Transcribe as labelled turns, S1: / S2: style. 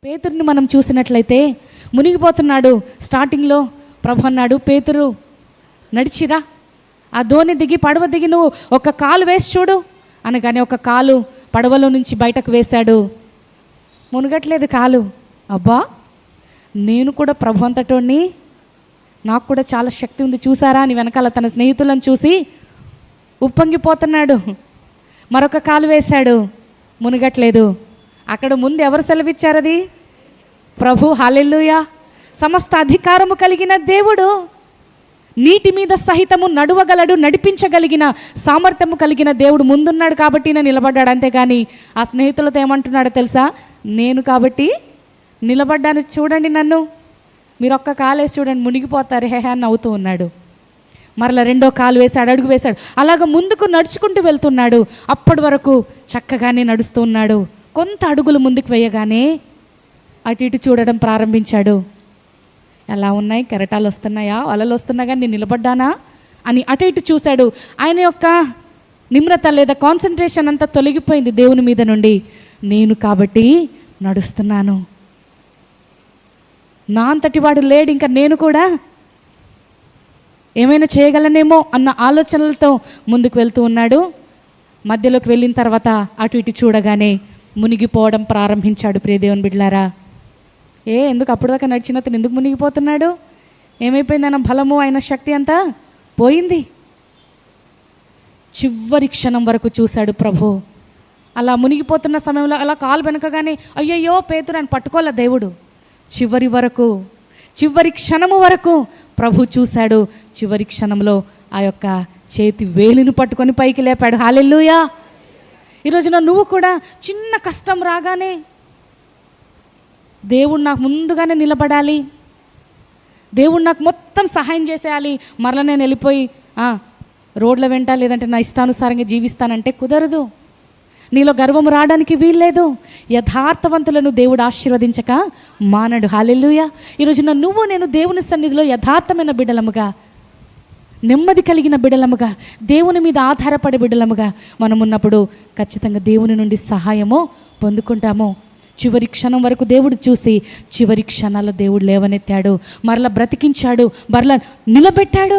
S1: పేతురుని మనం చూసినట్లయితే మునిగిపోతున్నాడు. స్టార్టింగ్లో ప్రభు అన్నాడు, పేతురు నడిచిరా, ఆ దోణి దిగి పడవ దిగి నువ్వు ఒక కాలు వేసి చూడు అనగానే ఒక కాలు పడవలో నుంచి బయటకు వేశాడు. మునగట్లేదు కాలు. అబ్బా, నేను కూడా ప్రభు అంతటోని, నాకు కూడా చాలా శక్తి ఉంది చూసారా అని వెనకాల తన స్నేహితులను చూసి ఉప్పొంగిపోతున్నాడు. మరొక కాలు వేశాడు, మునగట్లేదు. అక్కడ ముందు ఎవరు సెలవిచ్చారు? అది ప్రభు. హల్లెలూయా. సమస్త అధికారము కలిగిన దేవుడు, నీటి మీద సహితము నడువగలడు, నడిపించగలిగిన సామర్థ్యము కలిగిన దేవుడు ముందున్నాడు కాబట్టి నేను నిలబడ్డాడు. అంతేగాని ఆ స్నేహితులతో ఏమంటున్నాడో తెలుసా? నేను కాబట్టి నిలబడ్డాను, చూడండి నన్ను, మీరు ఒక్క కాలు వేసి చూడండి, మునిగిపోతారు హే అని నవ్వుతూ ఉన్నాడు. మరలా రెండో కాలు వేశాడు, అడుగు వేశాడు, అలాగ ముందుకు నడుచుకుంటూ వెళ్తున్నాడు. అప్పటి వరకు చక్కగానే నడుస్తూ ఉన్నాడు. కొంత అడుగులు ముందుకు వేయగానే అటు ఇటు చూడడం ప్రారంభించాడు. ఎలా ఉన్నాయి, కెరటాలు వస్తున్నాయా, అలలు వస్తున్నా కానీ నేను నిలబడ్డానా అని అటు ఇటు చూశాడు. ఆయన యొక్క నిమ్రత లేదా కాన్సన్ట్రేషన్ అంతా తొలగిపోయింది దేవుని మీద నుండి. నేను కాబట్టి నడుస్తున్నాను, నా అంతటి వాడు లేడు, ఇంకా నేను కూడా ఏమైనా చేయగలనేమో అన్న ఆలోచనలతో ముందుకు వెళ్తూ ఉన్నాడు. మధ్యలోకి వెళ్ళిన తర్వాత అటు ఇటు చూడగానే మునిగిపోవడం ప్రారంభించాడు. ప్రియ దేవుని బిడ్డలారా, ఎందుకు అప్పటిదాకా నడిచిన అతను ఎందుకు మునిగిపోతున్నాడు? ఏమైపోయింది? ఆయన బలము, ఆయన శక్తి అంతా పోయింది. చివరి క్షణం వరకు చూశాడు ప్రభు. అలా మునిగిపోతున్న సమయంలో అలా కాలు వెనకగానే అయ్యయ్యో పేతురు అని పట్టుకోలే దేవుడు. చివరి క్షణము వరకు ప్రభు చూశాడు. చివరి క్షణంలో ఆ యొక్క చేతి వేలిని పట్టుకొని పైకి లేపాడు. హల్లెలూయా. ఈరోజున నువ్వు కూడా చిన్న కష్టం రాగానే దేవుడు నాకు ముందుగానే నిలబడాలి, దేవుడు నాకు మొత్తం సహాయం చేసేయాలి, మరలా నేను వెళ్ళిపోయి రోడ్ల వెంట లేదంటే నా ఇష్టానుసారంగా జీవిస్తానంటే కుదరదు. నీలో గర్వం రావడానికి వీల్లేదు. యథార్థవంతులను దేవుడు ఆశీర్వదించక మానడు. హల్లెలూయా. ఈరోజున నువ్వు నేను దేవుని సన్నిధిలో యథార్థమైన బిడ్డలముగా, నెమ్మది కలిగిన బిడ్డలముగా, దేవుని మీద ఆధారపడే బిడ్డలముగా మనం ఉన్నప్పుడు ఖచ్చితంగా దేవుని నుండి సహాయము పొందుకుంటాము. చివరి క్షణం వరకు దేవుడు చూసి చివరి క్షణాల్లో దేవుడు లేవనెత్తాడు, మరలా బ్రతికించాడు, మరలా నిలబెట్టాడు.